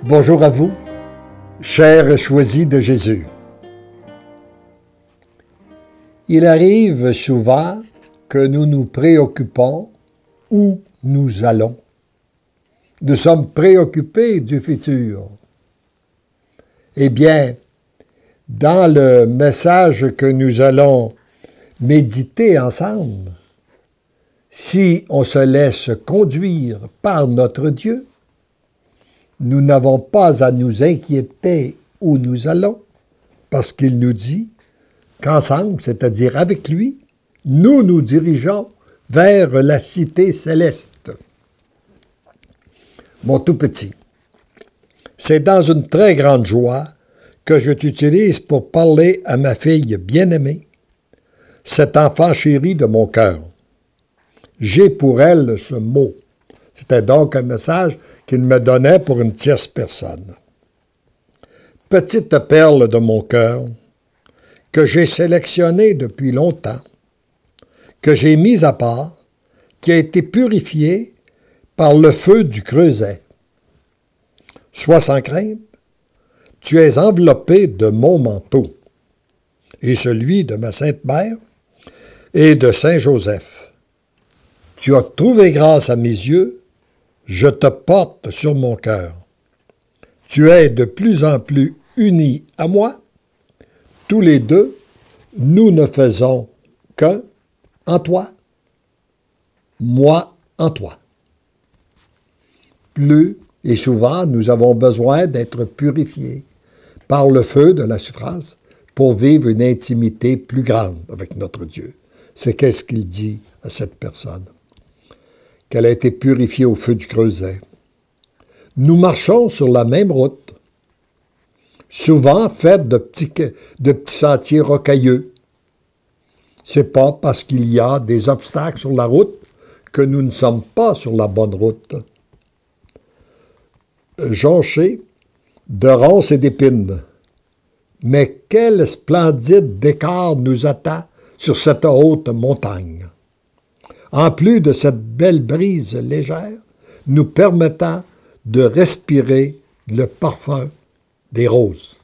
Bonjour à vous, chers choisis de Jésus. Il arrive souvent que nous nous préoccupons où nous allons. Nous sommes préoccupés du futur. Eh bien, dans le message que nous allons méditer ensemble, si on se laisse conduire par notre Dieu, nous n'avons pas à nous inquiéter où nous allons, parce qu'il nous dit qu'ensemble, c'est-à-dire avec lui, nous nous dirigeons vers la cité céleste. Mon tout petit, c'est dans une très grande joie que je t'utilise pour parler à ma fille bien-aimée, cet enfant chéri de mon cœur. J'ai pour elle ce mot. C'était donc un message qu'il me donnait pour une tierce personne. Petite perle de mon cœur, que j'ai sélectionnée depuis longtemps, que j'ai mise à part, qui a été purifiée par le feu du creuset. Sois sans crainte, tu es enveloppé de mon manteau, et celui de ma Sainte Mère et de Saint Joseph. Tu as trouvé grâce à mes yeux, je te porte sur mon cœur. Tu es de plus en plus unis à moi. Tous les deux, nous ne faisons qu'un en toi, moi en toi. Plus et souvent, nous avons besoin d'être purifiés par le feu de la souffrance pour vivre une intimité plus grande avec notre Dieu. C'est qu'est-ce qu'il dit à cette personne? Qu'elle a été purifiée au feu du creuset. Nous marchons sur la même route, souvent faite de petits sentiers rocailleux. C'est pas parce qu'il y a des obstacles sur la route que nous ne sommes pas sur la bonne route. Jonchée de ronces et d'épines. Mais quel splendide décor nous attend sur cette haute montagne. En plus de cette belle brise légère, nous permettant de respirer le parfum des roses.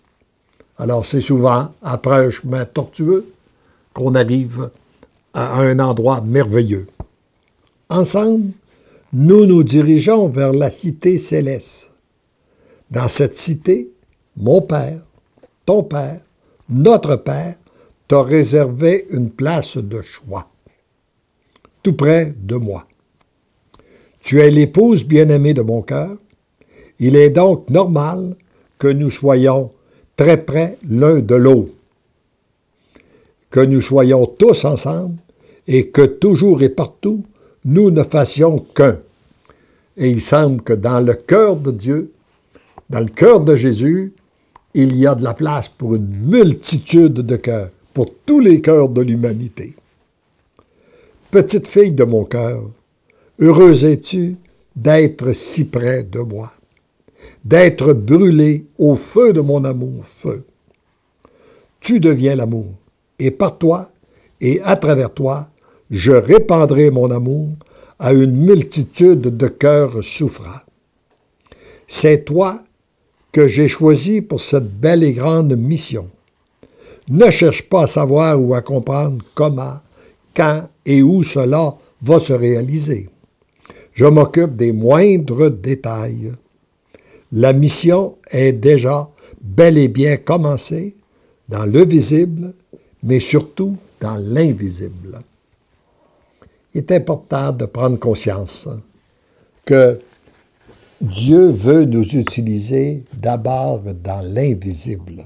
Alors, c'est souvent, après un chemin tortueux, qu'on arrive à un endroit merveilleux. Ensemble, nous nous dirigeons vers la cité céleste. Dans cette cité, mon Père, ton Père, notre Père, t'a réservé une place de choix, tout près de moi. Tu es l'épouse bien-aimée de mon cœur. Il est donc normal que nous soyons très près l'un de l'autre, que nous soyons tous ensemble et que toujours et partout, nous ne fassions qu'un. Et il semble que dans le cœur de Dieu, dans le cœur de Jésus, il y a de la place pour une multitude de cœurs, pour tous les cœurs de l'humanité. Petite fille de mon cœur, heureuse es-tu d'être si près de moi, d'être brûlée au feu de mon amour, feu. Tu deviens l'amour, et par toi et à travers toi, je répandrai mon amour à une multitude de cœurs souffrants. C'est toi que j'ai choisi pour cette belle et grande mission. Ne cherche pas à savoir ou à comprendre comment, quand et où cela va se réaliser. Je m'occupe des moindres détails. La mission est déjà bel et bien commencée dans le visible, mais surtout dans l'invisible. Il est important de prendre conscience que Dieu veut nous utiliser d'abord dans l'invisible.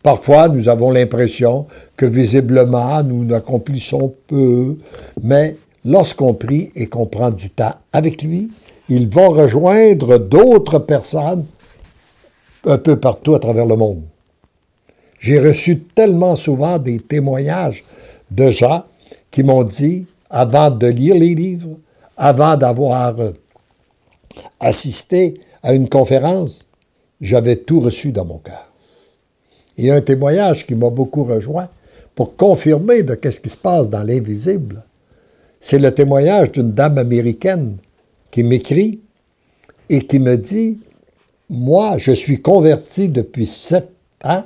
Parfois, nous avons l'impression que visiblement, nous accomplissons peu, mais lorsqu'on prie et qu'on prend du temps avec lui, il va rejoindre d'autres personnes un peu partout à travers le monde. J'ai reçu tellement souvent des témoignages de gens qui m'ont dit, avant de lire les livres, avant d'avoir assisté à une conférence, j'avais tout reçu dans mon cœur. Il y a un témoignage qui m'a beaucoup rejoint pour confirmer de qu'est-ce qui se passe dans l'invisible. C'est le témoignage d'une dame américaine qui m'écrit et qui me dit moi, je suis converti depuis 7 ans.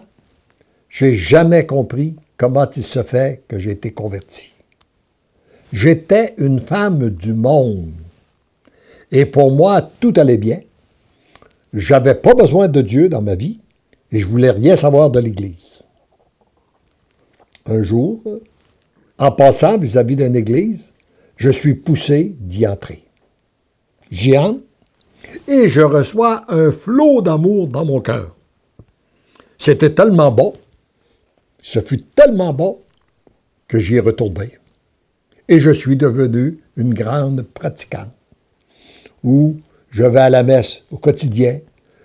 Je n'ai jamais compris comment il se fait que j'ai été converti. J'étais une femme du monde. Et pour moi, tout allait bien. Je n'avais pas besoin de Dieu dans ma vie et je ne voulais rien savoir de l'Église. Un jour, en passant vis-à-vis d'une église, je suis poussé d'y entrer. J'y entre et je reçois un flot d'amour dans mon cœur. C'était tellement bon, ce fut tellement bon que j'y ai retourné. Et je suis devenu une grande pratiquante, où je vais à la messe au quotidien,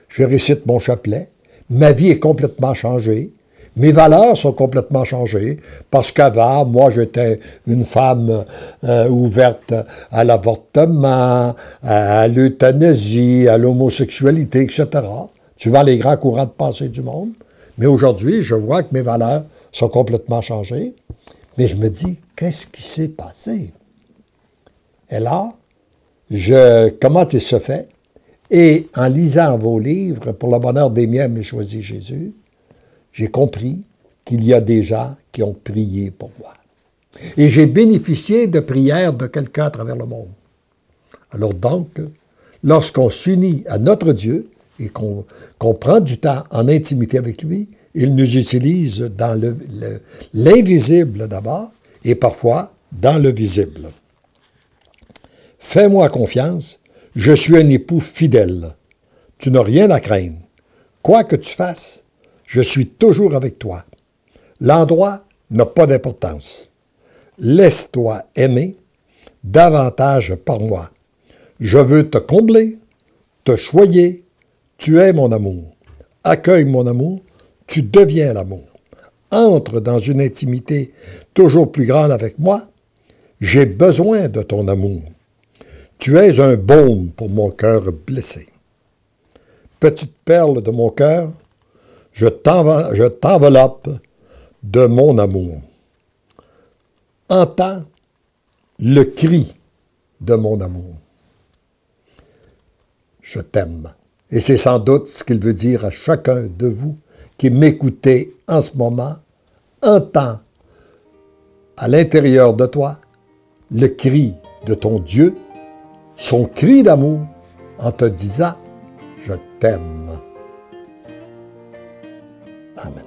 je récite mon chapelet, ma vie est complètement changée, mes valeurs sont complètement changées, parce qu'avant, moi, j'étais une femme ouverte à l'avortement, à l'euthanasie, à l'homosexualité, etc., suivant les grands courants de pensée du monde. Mais aujourd'hui, je vois que mes valeurs sont complètement changées. Mais je me dis, qu'est-ce qui s'est passé? Et là, comment il se fait? Et en lisant vos livres, pour le bonheur des miens, mais choisi Jésus, j'ai compris qu'il y a des gens qui ont prié pour moi. Et j'ai bénéficié de prières de quelqu'un à travers le monde. Alors donc, lorsqu'on s'unit à notre Dieu et qu'on prend du temps en intimité avec lui, il nous utilise dans l'invisible d'abord et parfois dans le visible. Fais-moi confiance, je suis un époux fidèle. Tu n'as rien à craindre. Quoi que tu fasses, je suis toujours avec toi. L'endroit n'a pas d'importance. Laisse-toi aimer davantage par moi. Je veux te combler, te choyer. Tu es mon amour. Accueille mon amour. Tu deviens l'amour. Entre dans une intimité toujours plus grande avec moi. J'ai besoin de ton amour. Tu es un baume pour mon cœur blessé. Petite perle de mon cœur, je t'enveloppe de mon amour. Entends le cri de mon amour. Je t'aime. Et c'est sans doute ce qu'il veut dire à chacun de vous qui m'écoutez en ce moment. Entends à l'intérieur de toi le cri de ton Dieu, son cri d'amour en te disant « Je t'aime ». Amen.